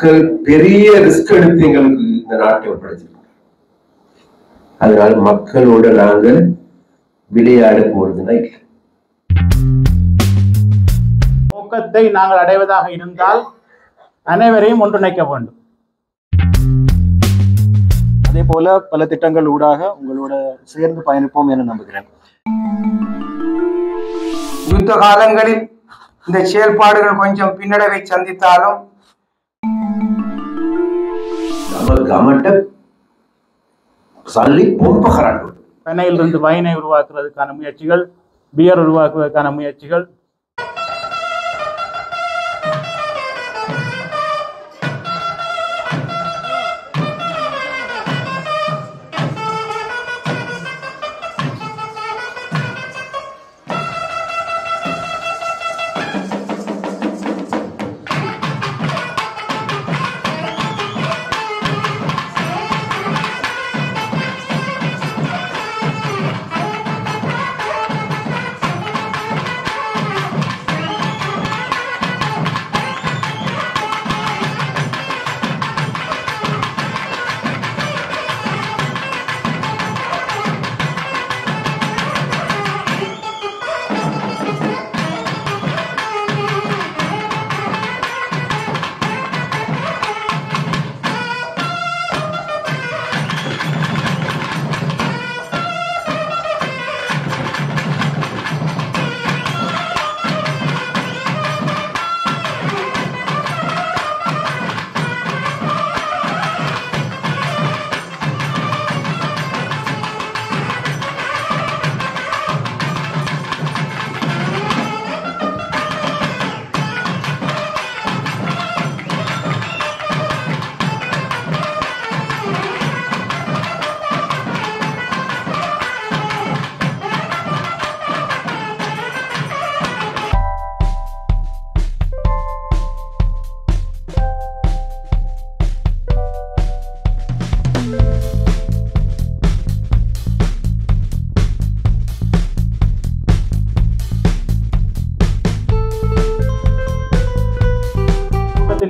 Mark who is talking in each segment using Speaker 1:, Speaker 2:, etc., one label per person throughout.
Speaker 1: மக்கள் பெரிய ரிஸ்க் எடுத்து எங்களுக்கு இந்த நாட்டை ஒப்படைச்சிருக்காங்க. அதனால மக்களோட நாங்க விளையாட போறதுன்னா இல்லை.
Speaker 2: நோக்கத்தை நாங்கள் அடைவதாக இருந்தால் அனைவரையும் ஒன்றிணைக்க வேண்டும்.
Speaker 3: அதே போல பல திட்டங்கள் ஊடாக உங்களோட சேர்ந்து பயணிப்போம் என நம்புகிறேன்.
Speaker 4: யுத்த காலங்களில் இந்த செயல்பாடுகள் கொஞ்சம் பின்னடைவை சந்தித்தாலும்
Speaker 2: பனையிலிருந்து வைனை உருவாக்குறதுக்கான முயற்சிகள், பியர் உருவாக்குவதற்கான முயற்சிகள்,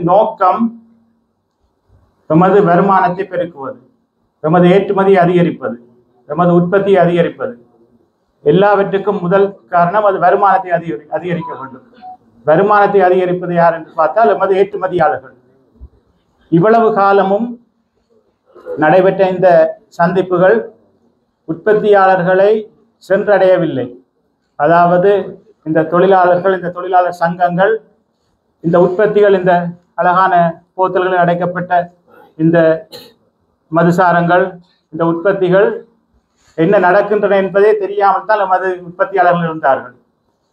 Speaker 2: நோக்கம் எமது வருமானத்தை பெருக்குவது, எமது ஏற்றுமதியை அதிகரிப்பது, எமது உற்பத்தியை அதிகரிப்பது. எல்லாவற்றுக்கும் முதல் காரணம் அது வருமானத்தை அதிகரிக்க வேண்டும். வருமானத்தை அதிகரிப்பது யார் என்று பார்த்தால் எமது ஏற்றுமதியாளர்கள். இவ்வளவு காலமும் நடைபெற்ற இந்த சந்திப்புகள் உற்பத்தியாளர்களை சென்றடையவில்லை. அதாவது இந்த தொழிலாளர்கள், இந்த தொழிலாளர் சங்கங்கள், இந்த உற்பத்திகள், இந்த அழகான போத்தல்களில் அடைக்கப்பட்ட இந்த மதுசாரங்கள், இந்த உற்பத்திகள் என்ன நடக்கின்றன என்பதே தெரியாமல் தான் நமது உற்பத்தியாளர்கள் இருந்தார்கள்.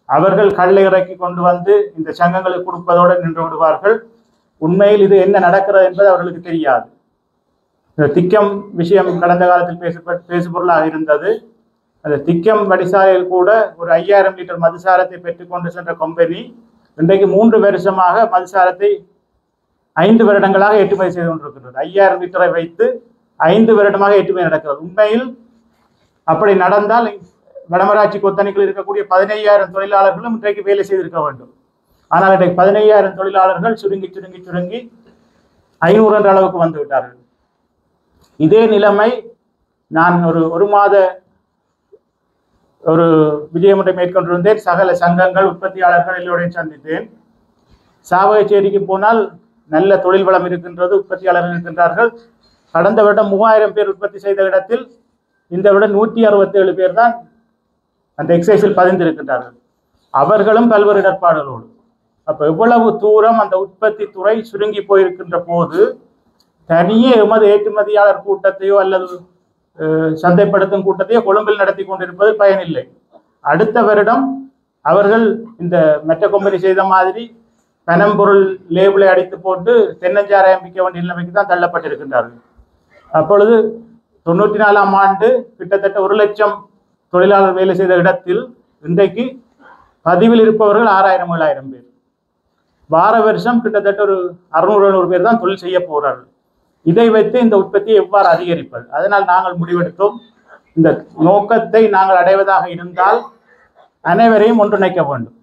Speaker 2: அவர்கள் கல்லை இறக்கி கொண்டு வந்து இந்த சங்கங்களுக்கு கொடுப்பதோடு நின்று விடுவார்கள். உண்மையில் இது என்ன நடக்கிறது என்பது அவர்களுக்கு தெரியாது. இந்த திக்கம் விஷயம் கடந்த காலத்தில் பேசுபொருளாக இருந்தது. அந்த திக்கம் வடிசாலையில் கூட ஒரு 5000 லிட்டர் மதுசாரத்தை பெற்றுக்கொண்டு சென்ற கம்பெனி இன்றைக்கு 3 வருஷமாக மதுசாரத்தை 5 வருடங்களாக ஏற்றுமதி செய்து கொண்டிருக்கிறது. 5000 லிட்டரை வைத்து 5 வருடமாக ஏற்றுமதி நடக்கிறது. உண்மையில் அப்படி நடந்தால் வடமராட்சி கொத்தணிகள் இருக்கக்கூடிய 15000 தொழிலாளர்களும் இன்றைக்கு வேலை செய்திருக்க வேண்டும். ஆனால் இன்றைக்கு 15000 தொழிலாளர்கள் சுருங்கி 500 என்ற அளவுக்கு வந்து விட்டார்கள். இதே நிலைமை நான் ஒரு மாத ஒரு விஜயம் ஒன்றை மேற்கொண்டிருந்தேன். சகல சங்கங்கள், உற்பத்தியாளர்கள் எல்லோரையும் சந்தித்தேன். சாவகச்சேரிக்கு போனால் நல்ல தொழில் வளம் இருக்கின்றது, உற்பத்தியாளர்கள் இருக்கின்றார்கள். கடந்த வருடம் 3000 பேர் உற்பத்தி செய்த இடத்தில் இந்த வருடம் 167 பேர் தான் அந்த எக்ஸைஸில் பதிந்திருக்கின்றார்கள். அவர்களும் பல்வேறு இடர்பாடுகளோடு. அப்போ எவ்வளவு தூரம் அந்த உற்பத்தி துறை சுருங்கி போயிருக்கின்ற போது தனியே எமது ஏற்றுமதியாளர் கூட்டத்தையோ அல்லது சந்தைப்படுத்தும் கூட்டத்தையோ கொழும்பில் நடத்தி கொண்டிருப்பது பயனில்லை. அடுத்த வருடம் அவர்கள் இந்த மெட்ட கம்பெனி செய்த மாதிரி பனம்பொருள் லேபிளை அடித்து போட்டு தென்னஞ்சாராயம் விற்க வேண்டிய நிலைமைக்கு தான் தள்ளப்பட்டிருக்கின்றார்கள். அப்பொழுது 94ஆம் ஆண்டு கிட்டத்தட்ட 1 லட்சம் தொழிலாளர் வேலை செய்த இடத்தில் இன்றைக்கு பதிவில் இருப்பவர்கள் 6000-7000 பேர். வார வருஷம் கிட்டத்தட்ட ஒரு 600-700 பேர் தான் தொழில் செய்ய போகிறார்கள். இதை வைத்து இந்த உற்பத்தியை எவ்வாறு அதிகரிப்பது? அதனால் நாங்கள் முடிவெடுத்தோம், இந்த நோக்கத்தை நாங்கள் அடைவதாக இருந்தால் அனைவரையும் ஒன்றிணைக்க வேண்டும்.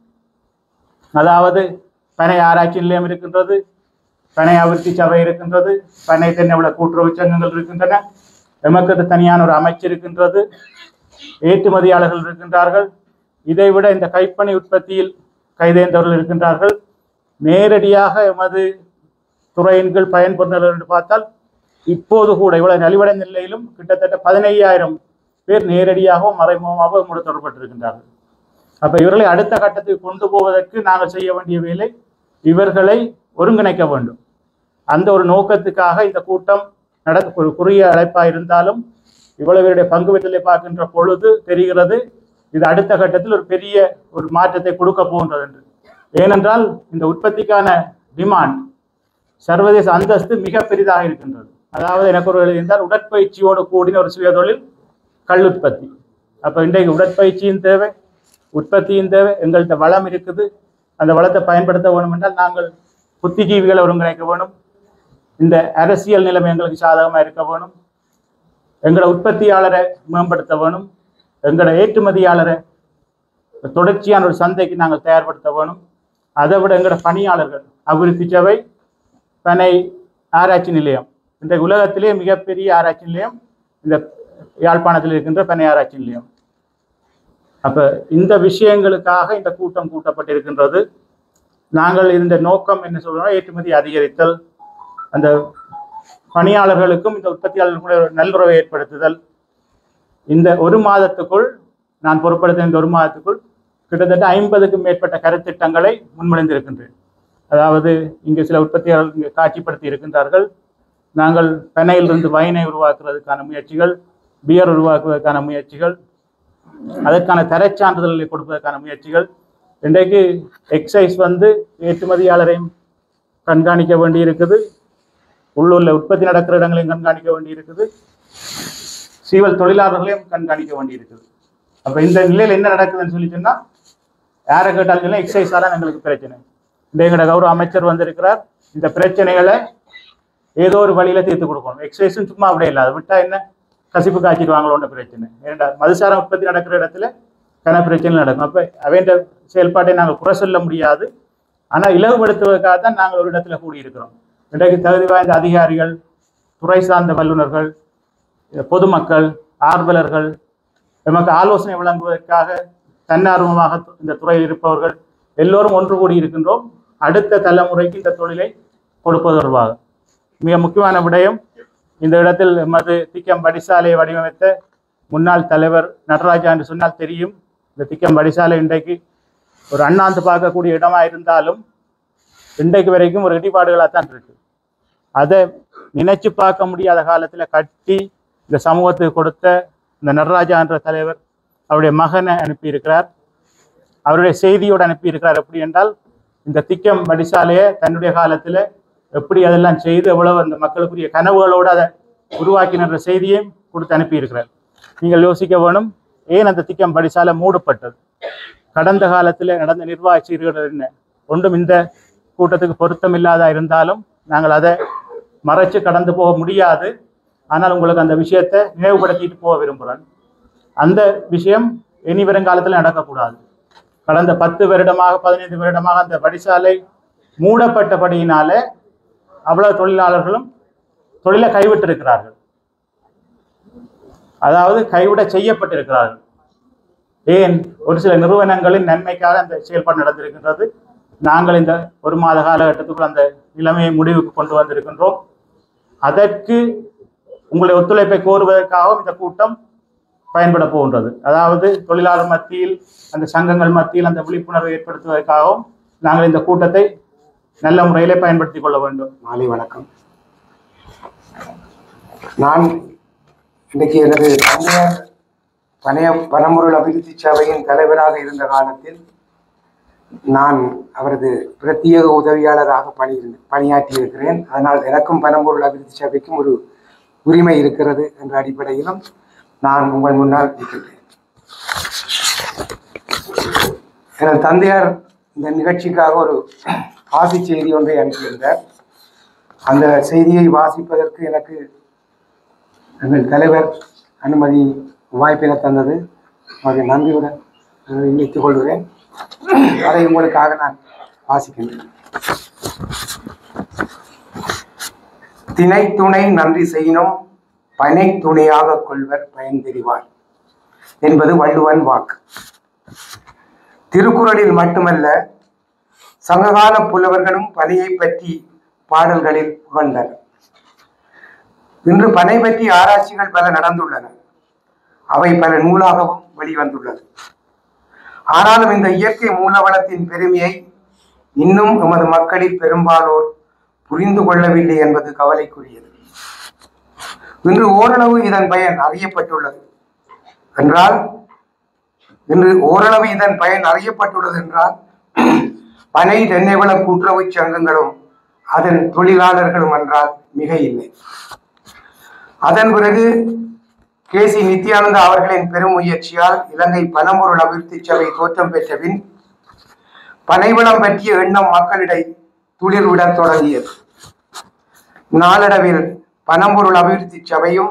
Speaker 2: அதாவது பனை ஆராய்ச்சி நிலையம் இருக்கின்றது, பனை அபிவிருத்தி சபை இருக்கின்றது, பனை தென்னை கூட்டுறவு சங்கங்கள் இருக்கின்றன, எமக்கு தனியான ஒரு அமைச்சு இருக்கின்றது, ஏற்றுமதியாளர்கள் இருக்கின்றார்கள். இதைவிட இந்த கைப்பணி உற்பத்தியில் கைதேர்ந்தவர்கள் இருக்கின்றார்கள். நேரடியாக எமது துறையின் கீழ் பயன்பெறுநர்கள் என்று பார்த்தால் இப்போது கூட இவ்வளவு நலிவடைந்த நிலையிலும் கிட்டத்தட்ட 15,000 பேர் நேரடியாகவும் மறைமுகமாக நம்முடன் தொடர்பட்டிருக்கின்றார்கள். அப்ப இவர்களை அடுத்த கட்டத்துக்கு கொண்டு போவதற்கு நாங்கள் செய்ய வேண்டிய வேலை இவர்களை ஒருங்கிணைக்க வேண்டும். அந்த ஒரு நோக்கத்துக்காக இந்த கூட்டம் ஒரு குறுகிய அழைப்பாக இருந்தாலும் இவ்வளவு பேருடைய பங்கு பெற்றலை பார்க்கின்ற பொழுது தெரிகிறது இது அடுத்த கட்டத்தில் ஒரு பெரிய ஒரு மாற்றத்தை கொடுக்க போகின்றது என்று. ஏனென்றால் இந்த உற்பத்திக்கான டிமாண்ட் சர்வதேச அந்தஸ்து மிக பெரிதாக இருக்கின்றது. அதாவது எனக்கு ஒரு எழுதியிருந்தால் உடற்பயிற்சியோடு கூடின ஒரு சுயதொழில் கல் உற்பத்தி. அப்போ இன்றைக்கு உடற்பயிற்சியும் தேவை, உற்பத்தியும் தேவை. எங்கள்கிட்ட வளம் இருக்குது, அந்த வளத்தை பயன்படுத்த வேணும் என்றால் நாங்கள் புத்திஜீவிகளை ஒருங்கிணைக்க வேணும். இந்த அரசியல் நிலைமை எங்களுக்கு சாதகமாக இருக்க வேணும். எங்களோட உற்பத்தியாளரை மேம்படுத்த வேணும். எங்களோட ஏற்றுமதியாளரை தொடர்ச்சியான ஒரு சந்தைக்கு நாங்கள் தயார்படுத்த வேணும். அதை விட எங்களோட பணியாளர்கள் அபிவிருத்தி சபை பனை ஆராய்ச்சி நிலையம், இன்றைக்கு உலகத்திலே மிகப்பெரிய ஆராய்ச்சி நிலையம் இந்த யாழ்ப்பாணத்தில் இருக்கின்ற பனை ஆராய்ச்சி நிலையம். அப்போ இந்த விஷயங்களுக்காக இந்த கூட்டம் கூட்டப்பட்டிருக்கின்றது. நாங்கள் இந்த நோக்கம் என்ன சொல்றோம், ஏற்றுமதி அதிகரித்தல், அந்த பணியாளர்களுக்கும் இந்த உற்பத்தியாளர்களுக்கும் ஒரு நல்லுறவை ஏற்படுத்துதல். இந்த ஒரு மாதத்துக்குள் நான் பொறுப்படுத்த இந்த ஒரு மாதத்துக்குள் கிட்டத்தட்ட 50க்கும் மேற்பட்ட கருத்திட்டங்களை முன்மொழிந்திருக்கின்றேன். அதாவது இங்கே சில உற்பத்தியாளர்கள் இங்கே காட்சிப்படுத்தி இருக்கின்றார்கள். நாங்கள் பனையிலிருந்து வைனை உருவாக்குறதுக்கான முயற்சிகள், பியர் உருவாக்குவதற்கான முயற்சிகள், அதற்கான தரச்சான்றிதழ்களை கொடுப்பதற்கான முயற்சிகள். இன்றைக்கு எக்ஸைஸ் ஏற்றுமதியாளரையும் கண்காணிக்க வேண்டி இருக்குது, உள்ளூரில் உற்பத்தி நடக்கிற இடங்களையும் கண்காணிக்க வேண்டி இருக்குது, சீவல் தொழிலாளர்களையும் கண்காணிக்க வேண்டி இருக்குது. அப்போ இந்த நிலையில் என்ன நடக்குதுன்னு சொல்லி சொன்னால் யாரை கேட்டாலும் எக்ஸைஸால் தான் எங்களுக்கு பிரச்சனை. இந்த எங்களோட கௌரவ அமைச்சர் வந்திருக்கிறார், இந்த பிரச்சனைகளை ஏதோ ஒரு வழியில் தீர்த்து கொடுக்கணும். எக்ஸைஸும் சும்மா அப்படியே இல்லை, அதை விட்டால் என்ன கசிப்பு காய்ச்சிடுவாங்களோன்ற பிரச்சனை. ஏன்னா மதுசாரம் உற்பத்தி நடக்கிற இடத்துல கன பிரச்சனை நடக்கும். அப்போ அவன்ற செயல்பாட்டை நாங்கள் குறை சொல்ல முடியாது. ஆனால் இலகுபடுத்துவதற்காக தான் நாங்கள் ஒரு இடத்துல கூடியிருக்கிறோம். இன்றைக்கு தகுதி வாய்ந்த அதிகாரிகள், துறை சார்ந்த வல்லுநர்கள், பொதுமக்கள், ஆர்வலர்கள், நமக்கு ஆலோசனை வழங்குவதற்காக தன்னார்வமாக இந்த துறையில் இருப்பவர்கள் எல்லோரும் ஒன்று கூடி இருக்கின்றோம். அடுத்த தலைமுறைக்கு இந்த தொழிலை கொடுப்பது தொடர்பாக மிக முக்கியமான விடயம், இந்த இடத்தில் எமது திக்கம் படிசாலையை வடிவமைத்த முன்னாள் தலைவர் நடராஜா என்று சொன்னால் தெரியும். இந்த திக்கம் படிசாலை இன்றைக்கு ஒரு அண்ணாந்து பார்க்கக்கூடிய இடமாக இருந்தாலும் இன்றைக்கு வரைக்கும் ஒரு இடிபாடுகளாக தான் இருக்கு. அதை நினைச்சு பார்க்க முடியாத காலத்தில் கட்டி இந்த சமூகத்துக்கு கொடுத்த இந்த நடராஜா என்ற தலைவர் அவருடைய மகனை அனுப்பியிருக்கிறார், அவருடைய செய்தியோடு அனுப்பியிருக்கிறார். எப்படி என்றால் இந்த திக்கம் படிசாலையை தன்னுடைய காலத்தில் எப்படி அதெல்லாம் செய்து எவ்வளவு அந்த மக்களுக்குரிய கனவுகளோடு அதை உருவாக்கின செய்தியையும் கொடுத்து அனுப்பியிருக்கிறார். நீங்கள் யோசிக்க வேணும், ஏன் அந்த திக்கம் படிசாலை மூடப்பட்டது? கடந்த காலத்தில் நடந்த நிர்வாக சீர்கேடுகள் என்ன? ஒன்றும் இந்த கூட்டத்துக்கு பொருத்தமில்லாத இருந்தாலும் நாங்கள் அதை மறைச்சு கடந்து போக முடியாது. ஆனால் உங்களுக்கு அந்த விஷயத்தை நினைவுபடுத்திட்டு போக விரும்புகிறேன். அந்த விஷயம் இனி வருங்காலத்தில் நடக்கக்கூடாது. கடந்த 10 வருடமாக 15 வருடமாக அந்த படிசாலை மூடப்பட்டபடியினால அவ்வளவு தொழிலாளர்களும் தொழிலை கைவிட்டிருக்கிறார்கள், அதாவது கைவிட செய்யப்பட்டிருக்கிறார்கள். ஏன்? ஒரு சில நிறுவனங்களின் நன்மைக்காக அந்த செயல்பாடு நடந்திருக்கின்றது. நாங்கள் இந்த ஒரு மாத காலகட்டத்துக்குள் அந்த நிலைமையை முடிவுக்கு கொண்டு வந்திருக்கின்றோம். அதற்கு உங்களுடைய ஒத்துழைப்பை கோருவதற்காகவும் இந்த கூட்டம் பயன்பட போகின்றது. அதாவது தொழிலாளர் மத்தியில், அந்த சங்கங்கள் மத்தியில் அந்த விழிப்புணர்வை ஏற்படுத்துவதற்காகவும் நாங்கள் இந்த கூட்டத்தை நல்ல முறையிலே பயன்படுத்திக் கொள்ள வேண்டும்.
Speaker 4: மாலை வணக்கம். நான் இன்றைக்கு எனது தந்தையார் பனம்பொருள் அபிவிருத்தி சபையின் தலைவராக இருந்த காலத்தில் நான் அவரது பிரத்யேக உதவியாளராக பணியாற்றி இருக்கிறேன். அதனால் எனக்கும் பனம்பொருள் அபிவிருத்தி சபைக்கும் ஒரு உரிமை இருக்கிறது என்ற அடிப்படையிலும் நான் உங்கள் முன்னால் இருக்கின்றேன். எனது தந்தையார் இந்த நிகழ்ச்சிக்காக ஒரு ஆசி செய்தி ஒன்றை அனுப்பியிருந்தார். அந்த செய்தியை வாசிப்பதற்கு எனக்கு எங்கள் தலைவர் அனுமதி வாய்ப்பினை தந்தது. அவரை நன்றியுடன் இணைத்துக் கொள்கிறேன். அதை உங்களுக்காக நான் வாசிக்கின்றேன். திணை துணை நன்றி செய்யினும் பனை துணையாக கொள்வர் பயன் தெரிவார் என்பது வள்ளுவன் வாக்கு. திருக்குறளில் மட்டுமல்ல, சங்ககால புலவர்களும் பனையை பற்றி பாடல்களில் புகழ்ந்தனர். இன்று பனை பற்றி ஆராய்ச்சிகள் பல நடந்துள்ளன. அவை பல நூலாகவும் வெளிவந்துள்ளது. ஆனாலும் இந்த இயற்கை மூலவளத்தின் பெருமையை இன்னும் எமது மக்களில் பெரும்பாலோர் புரிந்து கொள்ளவில்லை என்பது கவலைக்குரியது. இன்று ஓரளவு இதன் பயன் அறியப்பட்டுள்ளது என்றால் பனை தென்னைவள கூட்டுறவு சங்கங்களும் அதன் தொழிலாளர்களும் என்றால் மிக இல்லை. அதன் பிறகு கேசி நித்யானந்தா அவர்களின் பெரும் முயற்சியால் இலங்கை பனம்பொருள் அபிவிருத்தி சபை தோற்றம் பெற்ற பின் பனைவளம் பற்றிய எண்ணம் மக்களிடையே துளிர்விடத் தொடங்கியது. நாளடைவில் பனம்பொருள் அபிவிருத்தி சபையும்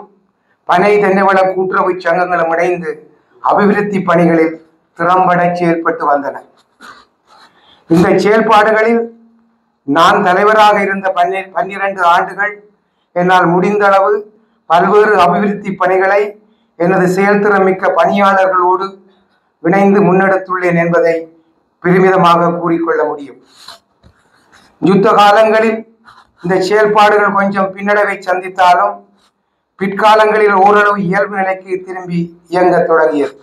Speaker 4: பனை தென்னைவள கூட்டுறவு சங்கங்களும் இணைந்து அபிவிருத்தி பணிகளில் திறம்பட செயல்பட்டு வந்தன. இந்த செயல்பாடுகளில் நான் தலைவராக இருந்த 12 ஆண்டுகள் என்னால் முடிந்த அளவு பல்வேறு அபிவிருத்தி பணிகளை எனது செயல்திறமிக்க பணியாளர்களோடு இணைந்து முன்னெடுத்துள்ளேன் என்பதை பெருமிதமாக கூறிக்கொள்ள முடியும். யுத்த காலங்களில் இந்த செயல்பாடுகள் கொஞ்சம் பின்னடைவை சந்தித்தாலும் பிற்காலங்களில் ஓரளவு இயல்பு நிலைக்கு திரும்பி இயங்க தொடங்கியது.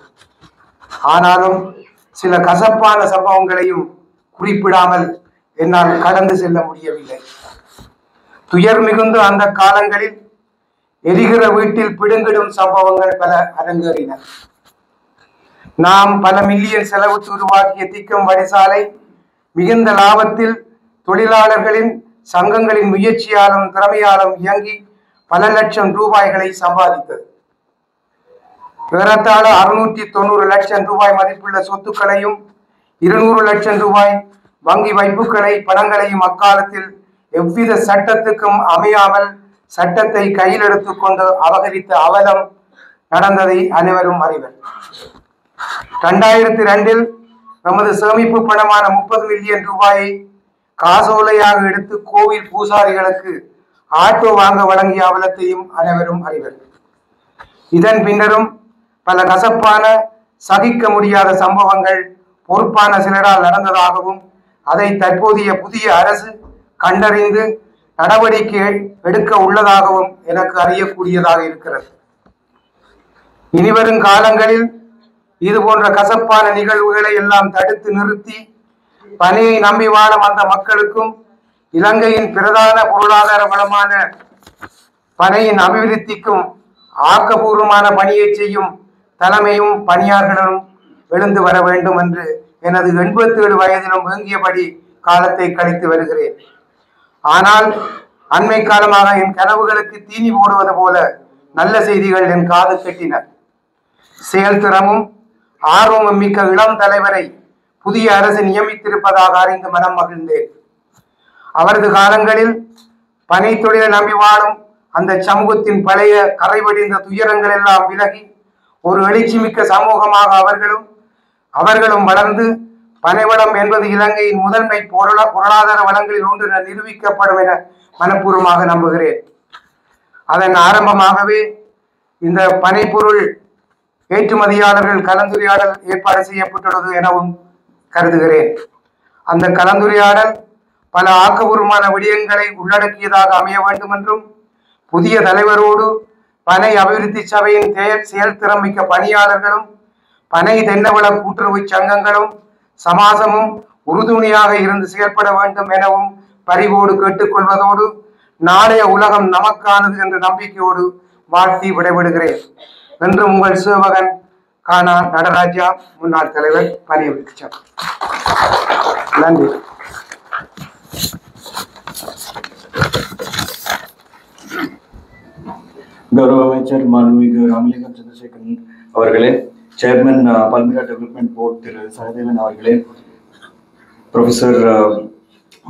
Speaker 4: ஆனாலும் சில கசப்பான சம்பவங்களையும் குறிப்பிடாமல் என்னால் கடந்து செல்ல முடியவில்லை. துயர் மிகுந்த அந்த காலங்களில் எரிகிற வீட்டில் பிடுங்கிடும் சம்பவங்கள் பல அரங்கேறின. நாம் பல மில்லியன் செலவுக்கு உருவாக்கிய திக்கம் வடிசாலை மிகுந்த லாபத்தில் தொழிலாளர்களின் சங்கங்களின் முயற்சியாலும் திறமையாலும் இயங்கி பல லட்சம் ரூபாய்களை சம்பாதித்தது. ஏறத்தாழ 690 லட்சம் ரூபாய் மதிப்புள்ள சொத்துக்களையும் 200 லட்சம் ரூபாய் வங்கி வைப்புகளை பணங்களையும் அக்காலத்தில் எவ்வித சட்டத்துக்கும் அமையாமல் சட்டத்தை கையில் எடுத்துக்கொண்டு அபகரித்த அவலம் நடந்ததை அனைவரும் அறிவர். 2002 நமது சேமிப்பு பணமான 30 மில்லியன் ரூபாயை காசோலையாக எடுத்து கோவில் பூசாரிகளுக்கு ஆட்டோ வாங்க வழங்கிய அவலத்தையும் அனைவரும் அறிவர். இதன் பின்னரும் பல கசப்பான சகிக்க முடியாத சம்பவங்கள் பொறுப்பான சிலரால் நடந்ததாகவும் அதை தற்போதைய புதிய அரசு கண்டறிந்து நடவடிக்கை எடுக்க உள்ளதாகவும் எனக்கு அறியக்கூடியதாக இருக்கிறது. இனிவரும் காலங்களில் இது போன்ற கசப்பான நிகழ்வுகளை எல்லாம் தடுத்து நிறுத்தி பனையை நம்பி வாழும் அந்த மக்களுக்கும் இலங்கையின் பிரதான பொருளாதார வளமான பனையின் அபிவிருத்திக்கும் ஆக்கப்பூர்வமான பணியை செய்யும் தலைமையும் பணியாளர்களும் எழுந்து வர வேண்டும் என்று எனது 87 வயதிலும் வேங்கியபடி காலத்தை கழித்து வருகிறேன். ஆனால் அண்மை காலமாக என் கனவுகளுக்கு தீனி போடுவது போல நல்ல செய்திகள் என் காது கெட்டின. செயல்திறமும் ஆர்வமும் மிக்க இளம் தலைவரை புதிய அரசு நியமித்திருப்பதாக அறிந்து மனம் மகிழ்ந்தேன். அவரது காலங்களில் பனை தொழிலை நம்பி வாழும் அந்த சமூகத்தின் பழைய கரைவடிந்த துயரங்கள் எல்லாம் விலகி ஒரு எழுச்சி மிக்க சமூகமாக அவர்களும் வளர்ந்து பனைவளம் என்பது இலங்கையின் முதன்மை பொருளாதார வளங்களில் ஒன்று நிரூபிக்கப்படும் என மனப்பூர்வமாக நம்புகிறேன். அதன் ஆரம்பமாகவே இந்த பனைப்பொருள் ஏற்றுமதியாளர்கள் கலந்துரையாடல் ஏற்பாடு செய்யப்பட்டுள்ளது எனவும் கருதுகிறேன். அந்த கலந்துரையாடல் பல ஆக்கப்பூர்வமான விடயங்களை உள்ளடக்கியதாக அமைய வேண்டும் என்றும் புதிய தலைவரோடு பனை அபிவிருத்தி சபையின் செயல்திறமிக்க பணியாளர்களும் பனை தென்னவள கூட்டுறவு சங்கங்களும் சமாசமும் உறுதுணையாக இருந்து செயல்பட வேண்டும் எனவும் பரிவோடு கேட்டுக்கொள்வதோடு நாளைய உலகம் நமக்கானது என்ற நம்பிக்கையோடு வாழ்த்தி விடைபெறுகிறேன் என்று உங்கள் சேவகன் கானா நடராஜா, முன்னாள் தலைவர், பனை அபிவிருத்தி சபை. நன்றி.
Speaker 3: கௌரவ அமைச்சர் மாண்புமிகு ராமலிங்கம் சந்திரசேகரன் அவர்களே, சேர்மன் பல்மிரா டெவலப்மெண்ட் போர்ட் திரு சகதேவன் அவர்களே, ப்ரொஃபசர்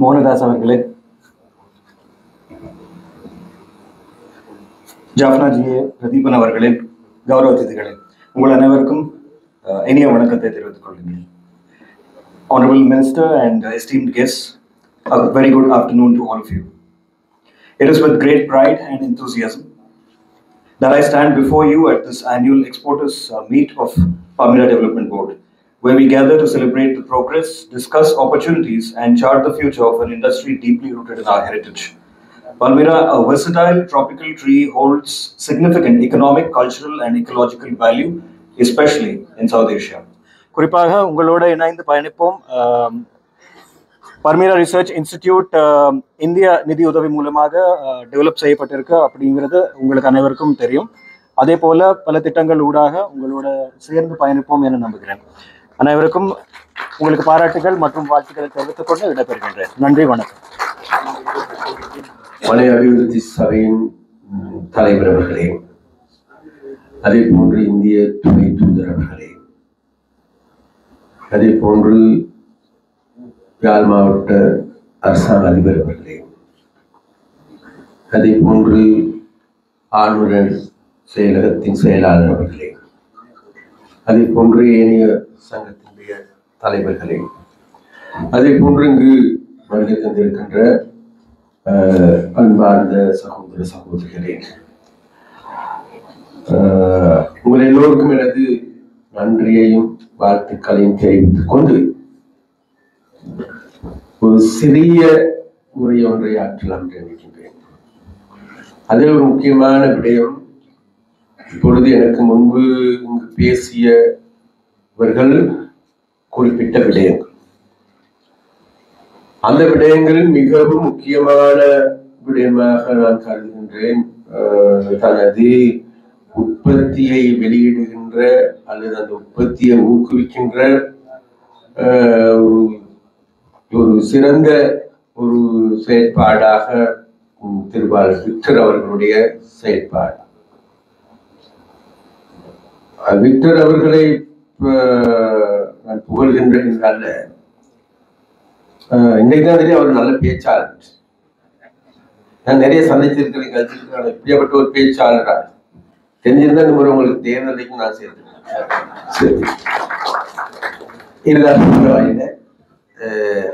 Speaker 3: மோகனதாஸ் அவர்களே, ஜாஃப்னாஜியே, பிரதீபன் அவர்களே, கௌரவ அதிதிகளே, உங்கள் அனைவருக்கும் இனிய வணக்கத்தை தெரிவித்துக் கொள்கிறேன். Honorable Minister and esteemed guests, a very good afternoon to all of you. It is with great pride and enthusiasm that I stand before you at this annual Exporters Meet of Palmyra Development Board, where we gather to celebrate the progress, discuss opportunities, and chart the future of an industry deeply rooted in our heritage. Palmyra, a versatile tropical tree, holds significant economic, cultural, and ecological value, especially in South Asia. குறிப்பாக உங்களோட இணைந்து பயணிப்போம். பர்மீரா research institute இந்திய நிதி உதவி மூலமாக develop செய்யப்பட்டிருக்கு அப்படிங்கிறது உங்களுக்கு அனைவருக்கும் தெரியும். அதே போல பல திட்டங்கள் ஊடாக உங்களோட சேர்ந்து பயணிப்போம் என நம்புகிறேன். அனைவருக்கும் உங்களுக்கு பாராட்டுகள் மற்றும் வாழ்த்துக்களை தெரிவித்துக் கொண்டு விடைபெறுகின்றேன். நன்றி, வணக்கம்.
Speaker 1: மலை அபிவிருத்தி சபையின் தலைவர் அவர்களே, அதே போன்று இந்திய துணை தூதர் அவர்களே, அதே போன்று யாழ் மாவட்ட அரசாங்க அதிபர் அவர்களே, அதே போன்று ஆளுநர் செயலகத்தின் செயலாளர் அவர்களே, அதே போன்று ஏனைய சங்கத்தினுடைய தலைவர்களே, அதே போன்று இங்கு வருகை தந்திருக்கின்ற அன்பார்ந்த சகோதர சகோதரிகளே, உங்கள் எல்லோருக்கும் எனது நன்றியையும் வாழ்த்துக்களையும் தெரிவித்துக் கொண்டு ஒரு சிறிய உரை ஒன்றை ஆற்றலாம் என்று நினைக்கின்றேன். அதில் ஒரு முக்கியமான விடயம், இப்பொழுது எனக்கு முன்பு இங்கு பேசியவர்கள் குறிப்பிட்ட விடயங்கள். அந்த விடயங்கள் மிகவும் முக்கியமான விடயமாக நான் கருதுகின்றேன். தனது உற்பத்தியை வெளியிடுகின்ற அல்லது அந்த உற்பத்தியை ஊக்குவிக்கின்ற ஒரு சிறந்த ஒரு செயற்பாடாக திருவாளர் விக்டர் அவர்களுடைய செயற்பாடு. விக்டர் அவர்களை நான் புகழ்கின்றேன் என்றால இன்றைக்குதான் தெரியும் அவர் நல்ல பேச்சாளர். நான் நிறைய சந்திச்சிருக்கிறேன், கழிச்சிருக்கிறேன். இப்படியாப்பட்ட ஒரு பேச்சாளரா தெரிஞ்சிருந்தா இந்த முறை உங்களுக்கு தேர்தலைக்கும் நான் சேர்த்துக்கிறேன். இல்லை,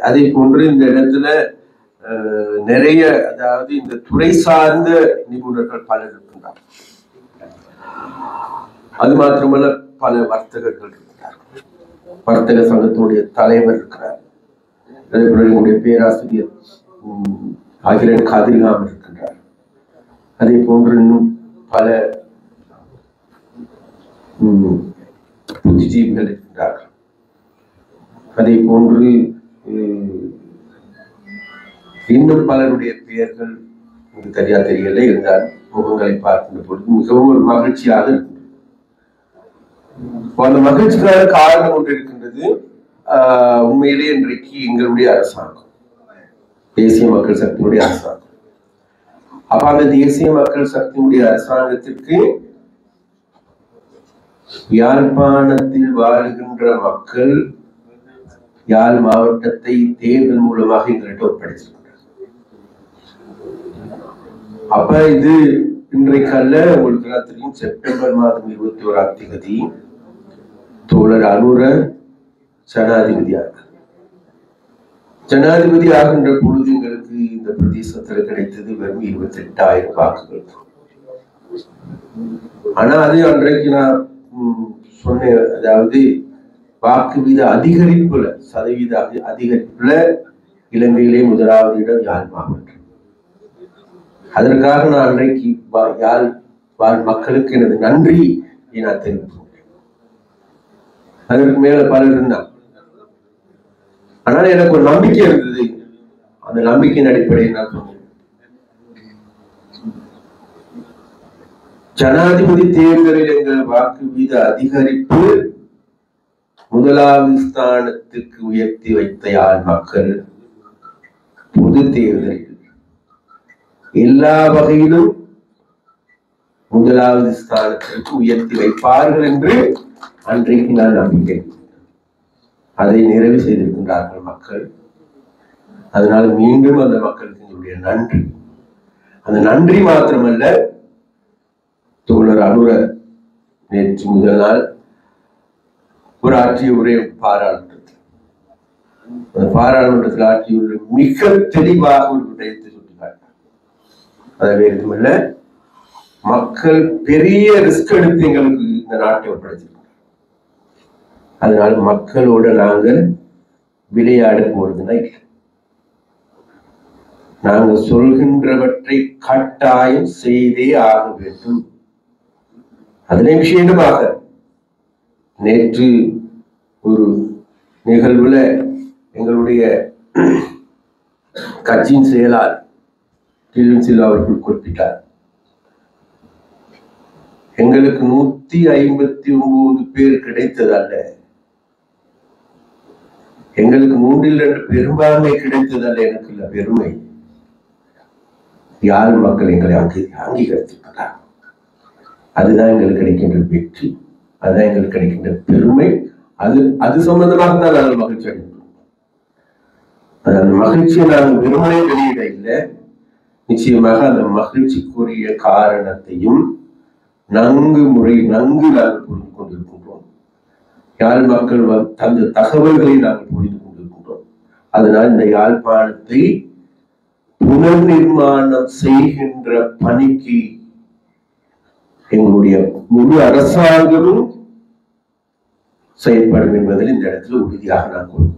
Speaker 1: அதே போன்று இந்த இடத்துல நிறைய, அதாவது இந்த துறை சார்ந்த நிபுணர்கள் பலர் இருக்கின்றார். அது மாத்திரமல்ல, பல வர்த்தகர்கள் இருக்கிறார். வர்த்தக சங்கத்தினுடைய தலைவர் இருக்கிறார். அதே போல என்னுடைய பேராசிரியர் அகிலன் காதிரிகாம் இருக்கின்றார். அதே போன்று இன்னும் பல புத்திஜீவிகள் இருக்கின்றார்கள். அதே போன்று இன்னும் பலருடைய பெயர்கள் எனக்கு தெரியல, இருந்தால் முகங்களை பார்க்கின்ற பொழுது மிகவும் ஒரு மகிழ்ச்சியாக இருக்கின்றது. அந்த மகிழ்ச்சிக்கான காரணம் ஒன்று இருக்கின்றது. உண்மையிலே இன்றைக்கு எங்களுடைய அரசாங்கம், தேசிய மக்கள் சக்தியினுடைய அரசாங்கம். அப்ப அந்த தேசிய மக்கள் சக்தியினுடைய அரசாங்கத்திற்கு யாழ்ப்பாணத்தில் வாழ்கின்ற மக்கள் யாழ் மாவட்டத்தை தேர்தல் மூலமாக எங்கள்கிட்ட ஒப்படைச்சிருக்கிறார். அப்ப இது இன்றைக்கல்ல, உங்களுக்கு தெரியும், செப்டம்பர் மாதம் 21ஆம் தேதி தோழர் அனுர ஜனாதிபதி ஆகின்ற பொழுது எங்களுக்கு இந்த பிரதேசத்தில் கிடைத்தது வெறும் 28,000 வாக்குகள். ஆனா அது அன்றைக்கு நான் சொன்னேன், அதாவது வாக்கு வீத அதிகரிப்புல, சதவீத அதிகரிப்புல இலங்கையிலே முதலாவது இடம் யாழ் மாவட்டம். அதற்காக நான் அன்றைக்கு யாழ் வாழ் மக்களுக்கு எனது நன்றி நான் தெரிவித்தேன். அதற்கு மேல பலர் இருந்தான். ஆனால் எனக்கு ஒரு நம்பிக்கை இருந்தது. அந்த நம்பிக்கையின் அடிப்படையில் நான் சொன்னேன், ஜனாதிபதி தேர்தலில் எங்கள் வாக்கு வீத அதிகரிப்பு முதலாவது ஸ்தானத்துக்கு உயர்த்தி வைத்த யாழ் மக்கள் பொது தேர்தலில் எல்லா வகையிலும் முதலாவது ஸ்தானத்திற்கு உயர்த்தி வைப்பார்கள் என்று அன்றைக்கு நான் நம்பிக்கை. அதை நிறைவு செய்திருக்கின்றார்கள் மக்கள். அதனால் மீண்டும் அந்த மக்களுக்கு என்னுடைய நன்றி. அந்த நன்றி மாத்திரமல்ல, தோழர் அனுர நேற்று முதல் நாள் ஒரு ஆற்றிய உரை பாராளுமன்றத்தில், அந்த பாராளுமன்றத்தில் ஆற்றிய உரை மிக தெளிவாக ஒரு விடயத்தை சுட்டிக்காட்டார். அதை வேறு எதுவுமில்ல, மக்கள் பெரிய ரிஸ்க் எடுத்து எங்களுக்கு இந்த நாட்டை ஒப்படைச்சிருக்கோம். அதனால மக்களோட நாங்கள் விளையாட போறதுன்னா இல்லை. நாங்கள் சொல்கின்றவற்றை கட்டாயம் செய்தே ஆக வேண்டும். அதனை விஷயமாக நேற்று ஒரு நிகழ்வுல எங்களுடைய கட்சியின் செயலாளர் டில்வின் அவர்கள் குறிப்பிட்டார், எங்களுக்கு 159 பேர் கிடைத்ததல்ல, எங்களுக்கு 3 பெரும்பான்மை கிடைத்ததல்ல, எனக்கு இல்ல பெருமை, யாழ் மக்கள் எங்களை அங்கீகரித்திருக்கிறார். அதுதான் எங்களுக்கு கிடைக்கின்ற வெற்றி, அதுதான் எங்களுக்கு கிடைக்கின்ற பெருமை. அது சம்பந்தமாக தான் நாங்கள் மகிழ்ச்சி அடைகிறோம். அந்த மகிழ்ச்சியை நாங்கள் வெறுமனே வெளியிட இல்லை, நிச்சயமாக அந்த மகிழ்ச்சிக்குரிய காரணத்தையும் நன்கு நாங்கள் புரிந்து கொண்டிருக்கின்றோம். யாழ் மக்கள் தந்த தகவல்களை நாங்கள் புரிந்து கொண்டிருக்கின்றோம். அதனால் இந்த யாழ்ப்பாணத்தை புனர் நிர்மாணம் செய்கின்ற பணிக்கு எங்களுடைய முழு அரசாங்கமும் செயல்படும் என்பதில் இந்த இடத்துல உறுதியாக நான் கூறுகிறேன்.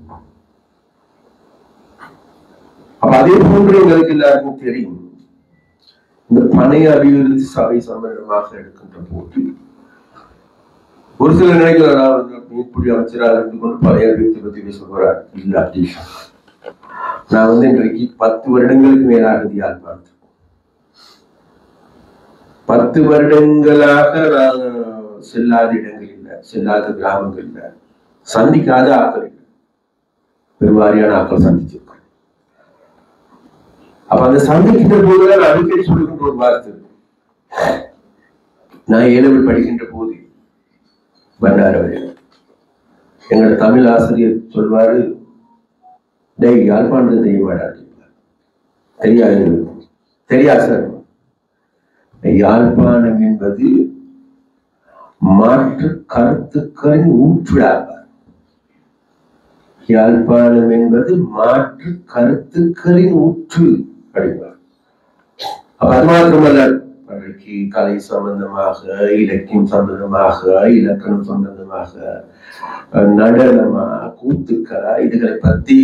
Speaker 1: அதே போன்று எங்களுக்கு எல்லாருக்கும் தெரியும், இந்த பணைய அபிவிருத்தி சபை சம்பந்தமாக எடுக்கின்ற போது ஒரு சில நிலைகள் மீன்பிடி அமைச்சராக இருந்து கொண்டு பழைய அபிவிருத்தி பற்றி பேச போறார். இல்ல, அப்படி நான் இன்றைக்கு 10 வருடங்களுக்கு மேலாக யாழ்ப்பாணம் 10 வருடங்களாக நான் செல்லாத இடங்கள் இல்லை, செல்லாத கிராமங்கள் இல்லை, சந்திக்காத ஆக்கள் இல்லை, பெருவாரியான ஆக்கள் சந்திச்சிருக்கோம். அப்ப அந்த சந்திக்கின்ற போதுதான் அடிக்கடி சொல்லுகின்ற ஒரு வார்த்தை, நான் ஏழவில் படிக்கின்ற போது பண்டாரவரையில் எங்களோட தமிழ் ஆசிரியர் சொல்வாரு, டேய் யாழ்ப்பாணத்தை தெரியமாடா, தெரியாது சார், யாழ்ப்பாணம் என்பது மாற்று கருத்துக்களின் ஊற்றுடாவார். யாழ்ப்பாணம் என்பது மாற்று கருத்துக்களின் ஊற்று அப்படிவார். அது மாத்திரமல்ல, பள்ளிக்கு கலை சம்பந்தமாக, இலக்கியம் சம்பந்தமாக, இலக்கணம் சம்பந்தமாக, நடனமா, கூத்துக்களா, இதுகளை பத்தி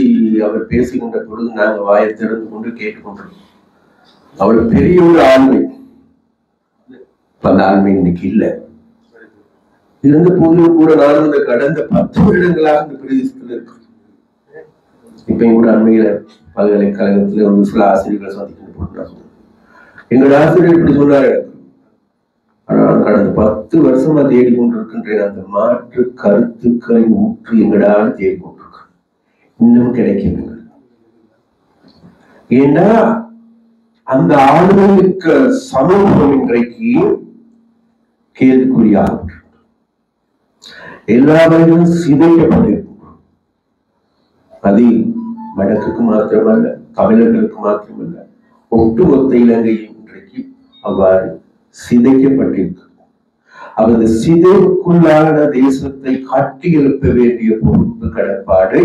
Speaker 1: அவர் பேசுகின்ற பொழுது நாங்கள் வாயை திறந்து கொண்டு கேட்டுக்கொண்டிருக்கோம். அவர் பெரிய ஒரு ஆண்மை, அந்த ஆண்மை இன்னைக்கு இல்லை. இருந்த போதிலும் கூட நானும் இந்த கடந்த 10 வருடங்களாக இந்த பிரதேசத்தில் இருக்கு. இப்பயும் கூட அண்மையில பல்கலைக்கழகத்துல சில ஆசிரியர்களை சந்திக்கின்ற போது எங்களோட ஆசிரியர் இப்படி சொன்னாரு, ஆனா கடந்த 10 வருஷமா தேடிக்கொண்டிருக்கின்ற அந்த மாற்று கருத்துக்களின் ஊற்று எங்கடான தேடிக்கொண்டிருக்க, இன்னும் கிடைக்கவில்லை. ஏன்னா அந்த ஆளுமிக்க சமூகம் இன்றைக்கு கேள்விக்குறியாக எல்லா வகையிலும் சிதைக்கப்பட்டிருக்கும். அது வடக்குக்கு மாத்திரமல்ல, தமிழர்களுக்கு மாத்திரமல்ல, ஒட்டுமொத்த இலங்கையும் இன்றைக்கு அவ்வாறு சிதைக்கப்பட்டிருக்கு. அந்த சிதைவுக்குள்ளான தேசத்தை கட்டி எழுப்ப வேண்டிய பொறுப்பு, கடப்பாடு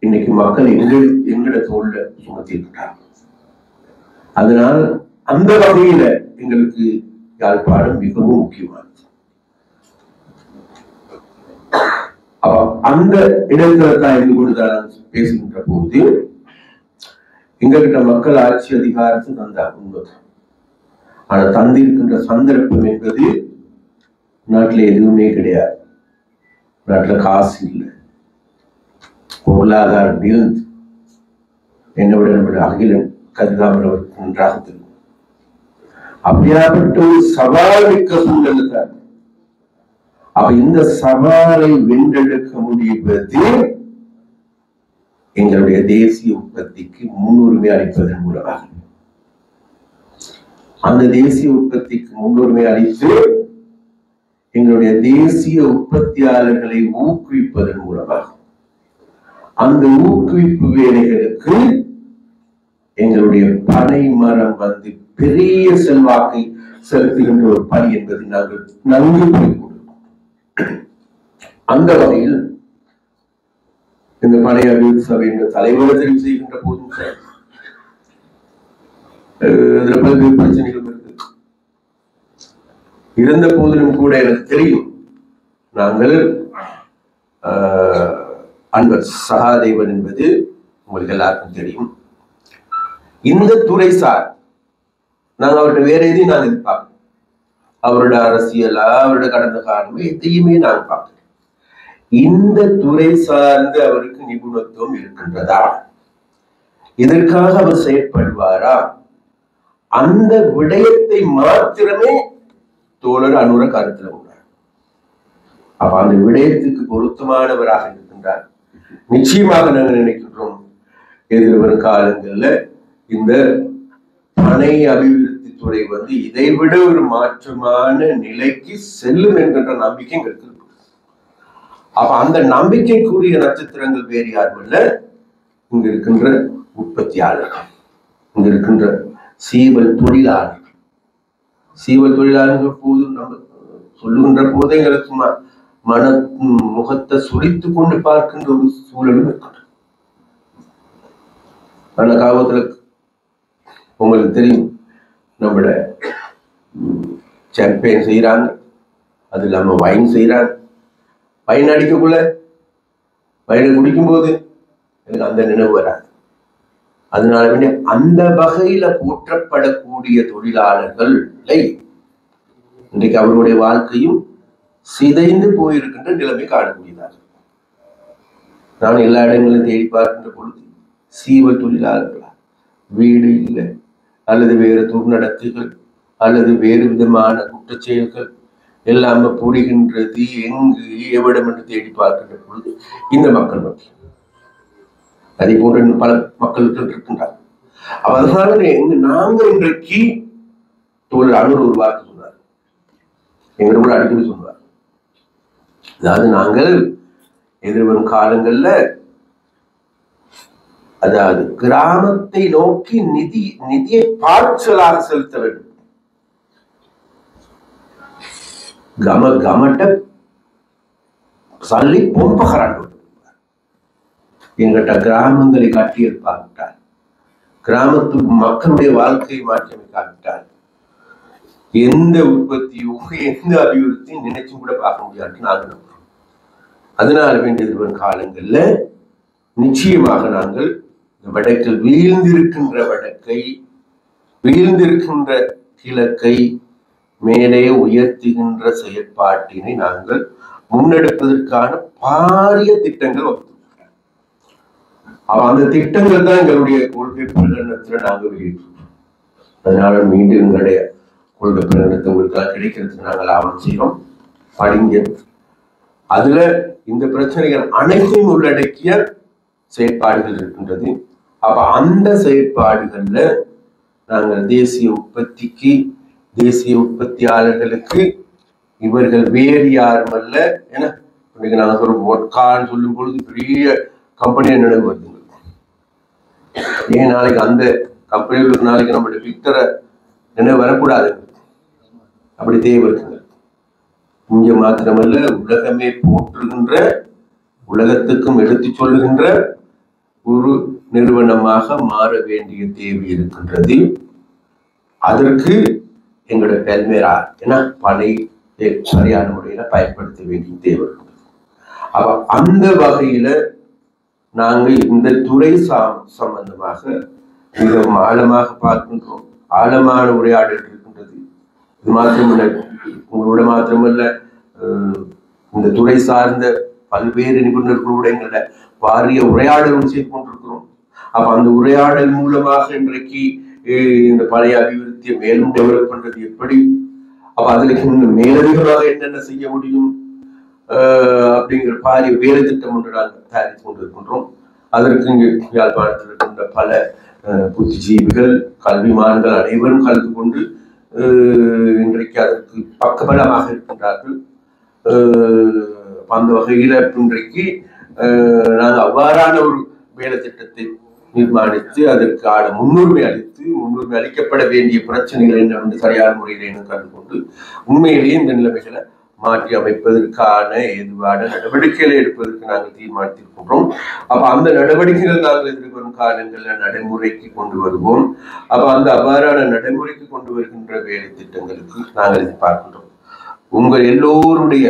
Speaker 1: இன்னைக்கு மக்கள் எங்கட தோல்ல சுமத்திருக்கிறார். அதனால் அந்த வகையில எங்களுக்கு யாழ்ப்பாணம் மிகவும் முக்கியமானது. அந்த இடத்துல தான் இருந்து கொண்டுதான் பேசுகின்ற போது எங்ககிட்ட மக்கள் ஆட்சி அதிகாரத்தை தந்தார் உண்மைதான். ஆனா தந்திருக்கின்ற சந்தர்ப்பம் என்பது நாட்டுல எதுவுமே கிடையாது. நாட்டுல காசு இல்லை, பொருளாதாரம் இருந்து, என்னை விட நம்முடைய அகிலன் கதிராமன் அவருக்கு நன்றாக தெரியும். அப்படியாப்பட்ட ஒரு சவால் மிக்க சூழல் தான். அப்ப இந்த சவாலை வென்றெடுக்க முடிவது எங்களுடைய தேசிய உற்பத்திக்கு முன்னுரிமை அளிப்பதன் மூலமாக. அந்த தேசிய உற்பத்திக்கு முன்னுரிமை அளித்து எங்களுடைய தேசிய உற்பத்தியாளர்களை ஊக்குவிப்பதன் மூலமாக, அந்த ஊக்குவிப்பு வேலைகளுக்கு எங்களுடைய பனை மரம் பெரிய செல்வாக்கை செலுத்துகின்ற ஒரு பணி என்பதை நாங்கள் நன்கு புரிந்து கொள்கிறோம். அந்த வகையில் இந்த பனை அபிவிருத்தி சபை என்ற தலைவரை தெரிவு செய்கின்ற போதும் இதுல பல்வேறு பிரச்சனைகள் இருக்கு. இருந்த போதிலும் கூட எனக்கு தெரியும், நாங்கள் அன்பர் சகாதேவன் என்பது உங்களுக்கு எல்லாருக்கும் தெரியும். இந்த துறை சார் நாங்கள் அவர்கிட்ட வேற எதையும் நான் எதிர்பார்க்கல. அவரோட அரசியலா அவரோட கடந்த காலமே எதையுமே நான் பார்க்கல. இந்த துறை சார்ந்து அவருக்கு நிபுணத்துவம் இருக்கின்றதா, இதற்காக அவர் செயற்படுவாரா, அந்த விடயத்தை மாத்திரமே தோழர் அனுர கருத்துல உள்ளார். அப்ப அந்த விடயத்துக்கு பொருத்தமானவராக இருக்கின்றார். நிச்சயமாக நாங்கள் நினைக்கின்றோம் எதிர்வரும் காலங்கள்ல இந்த பனை அபிவிருத்தி துறை இதைவிட ஒரு மாற்றமான நிலைக்கு செல்லும் என்கின்ற நம்பிக்கை எங்களுக்கு. அப்ப அந்த நம்பிக்கைக்குரிய நட்சத்திரங்கள் வேறு யாரும் இல்ல, இங்க இருக்கின்ற உற்பத்தியாளர்கள், இங்க இருக்கின்ற சீவல் தொழிலாளர்கள். சீவல் தொழிலாளர்கள் போது நம்ம சொல்லுகின்ற போதே எங்களுக்கு மன முகத்தை சுழித்து கொண்டு பார்க்கின்ற ஒரு சூழலும் இருக்கின்ற. அந்த காலத்துல உங்களுக்கு தெரியும், நம்மள சாம்பியன் செய்யறாங்க, அது இல்லாம வைன் செய்யறாங்க. வைன் அடிக்கக்குள்ள வைனை குடிக்கும் போது எனக்கு அந்த நினைவு வராது. அதனால அந்த வகையில போற்றப்படக்கூடிய தொழிலாளர்களை இன்றைக்கு அவருடைய வாழ்க்கையும் சிதைந்து போயிருக்கின்ற நிலைமை காணக்கூடியதாக. நான் எல்லா இடங்களிலும் தேடி பார்க்கின்ற பொழுது சீவ தொழிலாளர்களா, வீடு இல்லை அல்லது வேறு துர்நடத்தைகள் அல்லது வேறு விதமான குற்றச்செயல்கள் எல்லாம புரிகின்றது எங்கு எவ்விடம் என்று தேடி பார்க்கின்ற பொழுது இந்த மக்கள் மத்தியில் அதே போன்ற பல மக்களுக்கு இருக்கின்றார். அதனால நாங்க இன்றைக்கு தோழர் அனுர் ஒரு வார்த்தை சொன்னார், எங்களோட அடிக்கடி சொன்னார். அதாவது நாங்கள் எதிர்வரும் காலங்கள்ல அதாவது கிராமத்தை நோக்கி நிதியை பார்சலாக செலுத்த வேண்டும். கமட்ட சல்லி பொம்பகராண்டு எங்கிட்ட கிராமங்களை காட்டியிருப்பாவிட்டால், கிராமத்து மக்களுடைய வாழ்க்கையை மாற்றியமைக்காவிட்டால் எந்த உற்பத்தியோ எந்த அபிவிருத்தியும் நினைச்சும் கூட பார்க்க முடியாது நாங்கள் நம்புறோம். அதனால வேண்டிய காலங்கள்ல நிச்சயமாக நாங்கள் வடக்கில் வீழ்ந்திருக்கின்ற வடக்கை, வீழ்ந்திருக்கின்ற கிழக்கை மேலே உயர்த்துகின்ற செயற்பாட்டினை நாங்கள் முன்னெடுப்பதற்கான பாரிய திட்டங்கள் வகுத்துள்ளோம். அந்த திட்டங்கள் தான் எங்களுடைய கொள்கை பிரகடனத்தில் நாங்கள் வெளியிட்டோம். அதனால மீண்டும் எங்களுடைய கொள்கை பிரகடனத்தை உங்களுக்காக கிடைக்கிறதுக்கு நாங்கள் ஆவணம் செய்யறோம், படிங்க. அதுல இந்த பிரச்சனைகள் அனைத்தையும் உள்ளடக்கிய செயற்பாடுகள் இருக்கின்றது. அப்ப அந்த செயற்பாடுகள்ல நாங்கள் தேசிய உற்பத்திக்கு, தேசிய உற்பத்தியாளர்களுக்கு இவர்கள் வேறு யாரும் அல்ல. ஏன்னா இன்னைக்கு நாங்கள் சொல்லும் சொல்லும் பொழுது பெரிய கம்பெனியை நினைவு வருதுங்க. ஏன் நாளைக்கு அந்த கம்பெனிகளுக்கு நாளைக்கு நம்மளுடைய விக்டர நினைவு வரக்கூடாது, அப்படி தேவை இருக்குங்க. இங்க மாத்திரமல்ல, உலகமே போற்றுகின்ற, உலகத்துக்கும் எடுத்து சொல்லுகின்ற ஒரு நிறுவனமாக மாற வேண்டிய தேவை இருக்கின்றது. அதற்கு எங்களுடைய பெல்மேரா என பனை சரியான முறையில பயன்படுத்த வேண்டிய தேவை இருக்கின்றது. அப்ப அந்த வகையில நாங்கள் இந்த துறை சம்பந்தமாக மிக ஆழமாக பார்க்கின்றோம். ஆழமான உரையாடல் இருக்கின்றது. இது மாத்திரமல்ல, உங்களோட மாத்திரமல்ல, இந்த துறை சார்ந்த பல்வேறு நிபுணர்களோட எங்களோட வாரிய உரையாடலும் செய்து கொண்டிருக்கிறோம். அப்ப அந்த உரையாடல் மூலமாக இன்றைக்கு இந்த பழைய அபிவிருத்தியை மேலும் டெவலப் பண்றது எப்படி, அப்ப அதுல இன்னும் மேலதிகமாக என்னென்ன செய்ய முடியும் அப்படிங்கிற பாரிய வேலை திட்டம் ஒன்று நாங்கள் தயாரித்து கொண்டிருக்கின்றோம். அதற்கு இங்கு யாழ்ப்பாணத்தில் இருக்கின்ற பல புத்திஜீவிகள், கல்விமான்கள் அனைவரும் கலந்து கொண்டு இன்றைக்கு அதற்கு பக்கபலமாக இருக்கின்றார்கள். அந்த வகையில இன்றைக்கு நாங்கள் அவ்வாறான ஒரு வேலை திட்டத்தை நிர்மாணித்து அதற்கான முன்னுரிமை அளிக்கப்பட வேண்டிய பிரச்சனைகள் என்னவென்று சரியான முறையில் கண்டு கொண்டு உண்மையிலேயே இந்த நிலைமைகளை மாற்றி அமைப்பதற்கான ஏதுவான நடவடிக்கைகளை எடுப்பதற்கு நாங்கள் தீர்மானித்திருக்கின்றோம். அப்ப அந்த நடவடிக்கைகள் நாங்கள் எதிர்வரும் காலங்களில் நடைமுறைக்கு கொண்டு வருவோம். அப்ப அந்த அவ்வாறான நடைமுறைக்கு கொண்டு வருகின்ற வேலை திட்டங்களுக்கு நாங்கள் எதிர்பார்க்கின்றோம். உங்கள் எல்லோருடைய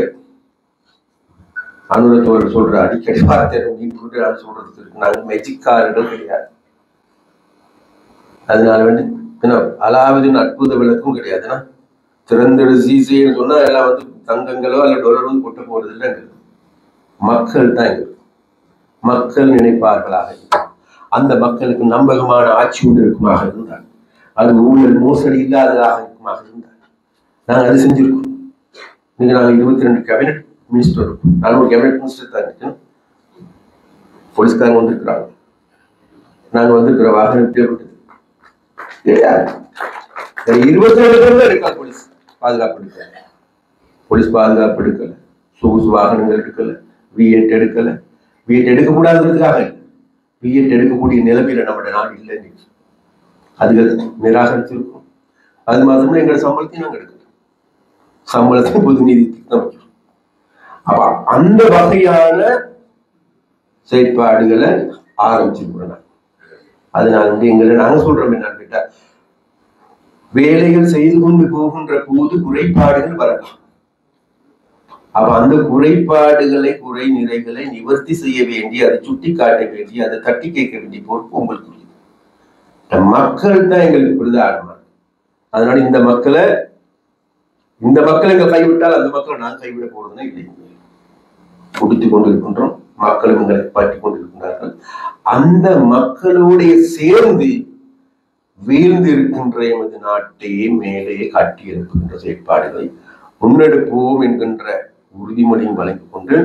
Speaker 1: அனுரத்தோடு சொல்ற அடிக்கடி வார்த்தை சொல்றதுக்கு நாங்கள் மெஜிக்காரர்கள் கிடையாது. அதனால வந்து அலாவுதீன் அற்புத விளக்கும் கிடையாதுன்னா திறந்தெடு சீசைன்னு சொன்னா எல்லாம் வந்து தங்கங்களோ அல்ல டொலரோ கொட்ட போறது இல்லை. மக்கள் தான் எங்களுக்கு மக்கள் நினைப்பார்களாக அந்த மக்களுக்கு நம்பகமான ஆட்சி ஒன்று இருக்குமாக இருந்தால், அது ஊழல் மோசடி இல்லாததாக இருக்குமாக இருந்தால் நாங்கள் அது செஞ்சிருக்கோம். நீங்க நாங்கள் 22 கேபினட் மினிஸ்டர் இருக்கும். நான் ஒரு கேபினட் மினிஸ்டர் தான் இருக்கேன். போலீஸ்காரங்க வந்திருக்கிறாங்க. நாங்கள் வந்திருக்கிற வாகனம் தேவைப்பட்டது கிடையாது. 22 பேர் தான் இருக்கா போலீஸ் பாதுகாப்பு எடுக்கல. போலீஸ் பாதுகாப்பு எடுக்கல, சொகுசு வாகனங்கள் எடுக்கல, V8 எடுக்கல. V8 எடுக்கக்கூடாதுன்றதுக்காக இல்லை, V8 எடுக்கக்கூடிய நிலைமையில நம்மளோட நாடு இல்லைன்னு அதுக்கு நிராகரிச்சிருக்கோம். அது மாத்திரமே எங்களோட சம்பளத்தையும் நாங்கள் எடுக்கிறோம். சம்பளத்தை பொது நிதி திட்டம் வைக்கிறோம். அப்ப அந்த வகையான செயற்பாடுகளை ஆரம்பிச்சிருக்கிறோம். அதனால வந்து எங்களை நாங்க சொல்றோம் என்னன்னு கேட்டா, வேலைகள் செய்து கொண்டு போகின்ற போது குறைபாடுகள் வரலாம். அப்ப அந்த குறைபாடுகளை குறை நிறைகளை நிவர்த்தி செய்ய வேண்டி, அதை சுட்டி காட்ட வேண்டி, அதை தட்டி கேட்க வேண்டிய பொறுப்பு உங்களுக்கு. மக்கள் தான் எங்களுக்கு பிரதானமா. அதனால இந்த மக்களை எங்க கைவிட்டால் அந்த மக்களை நான் கைவிட போறதுன்னா இல்லை. குடித்துக் கொண்டிருக்கின்றோம், மக்களும் எங்களை பற்றி கொண்டிருக்கின்றார்கள். அந்த மக்களோடைய சேர்ந்து வீழ்ந்து இருக்கின்ற எமது நாட்டையே மேலே காட்டி எழுப்புகின்ற செயற்பாடுகளை முன்னெடுப்போம் என்கின்ற உறுதிமொழியும் வழங்கிக் கொண்டு,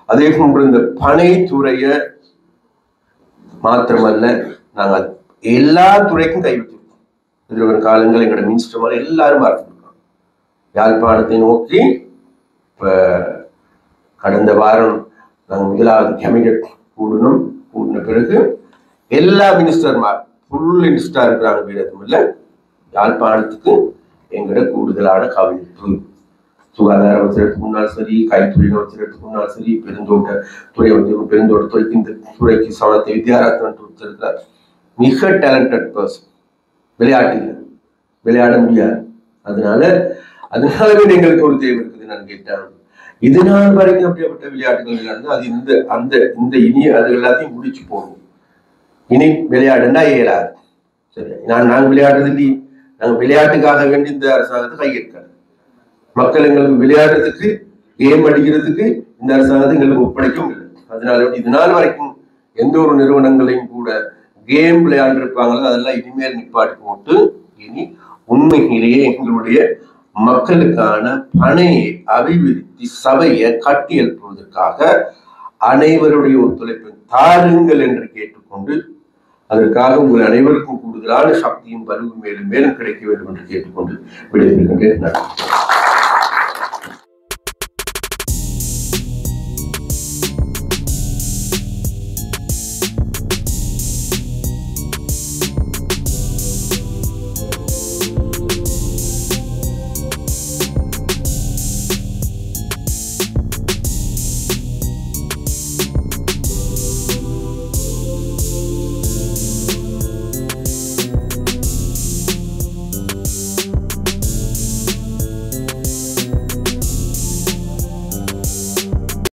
Speaker 1: அதே போன்று இந்த பனைத்துறைய மாத்திரமல்ல, நாங்கள் எல்லா துறைக்கும் கைவிட்டிருக்கோம். எதிர்வர காலங்கள் எங்களோட மினிஸ்டர் எல்லாரும் பார்த்துருக்கோம். யாழ்ப்பாணத்தை நோக்கி இப்ப கடந்த வாரம் நாங்கள் முதலாவது கேபினட் கூடின பிறகு எல்லா மினிஸ்டர்மார் ஃபுல் மினிஸ்டரா இருக்கிறாங்க. வீரத்தும் இல்லை, யாழ்ப்பாணத்துக்கு எங்களோட கூடுதலான கவனிப்பு. சுகாதார அமைச்சருக்கு முன்னால் சரி, கைத்துறை அமைச்சருக்கு முன்னால் சரி, பெருந்தோட்டத்துறை அமைச்சருக்கு பெருந்தோட்டத்துறைக்கு இந்த துறைக்கு சமத்தை வித்யாரத்னம் கொடுத்திருக்கிறார். மிக டேலண்டட் பர்சன். விளையாட முடியாது. அதனாலவே எங்களுக்கு ஒரு தேவை இருக்குது. நான் கேட்டேன், இது நாள் வரைக்கும் அப்படிப்பட்ட விளையாட்டுகள் விளையாடுது. அது இந்த இனி அது எல்லாத்தையும் முடிச்சு போகணும். இனி விளையாடுன்னா இயலாது. சரி, நாங்கள் விளையாடுறது இல்லையே. நாங்கள் விளையாட்டுக்காக வேண்டி இந்த அரசாங்கத்தை கையெடுக்காது. மக்கள் எங்களுக்கு விளையாடுறதுக்கு, கேம் அடிக்கிறதுக்கு இந்த அரசாங்கத்தை எங்களுக்கு ஒப்படைக்கவும் இல்லை. அதனால இது நாள் வரைக்கும் எந்த ஒரு நிறுவனங்களையும் கூட கேம் விளையாண்டு இருப்பாங்களோ அதெல்லாம் இனிமேல் நிப்பாட்டி போட்டு, இனி உண்மையிலேயே எங்களுடைய மக்களுக்கான பணையை அபிவிருத்தி சபையை கட்டி எழுப்புவதற்காக அனைவருடைய ஒத்துழைப்பை தாருங்கள் என்று கேட்டுக்கொண்டு, அதற்காக உங்கள் அனைவருக்கும் கூடுதலான சக்தியும் வலுவும் மேலும் மேலும் கிடைக்க வேண்டும் என்று கேட்டுக்கொண்டு விடைபெறுகின்றேன்.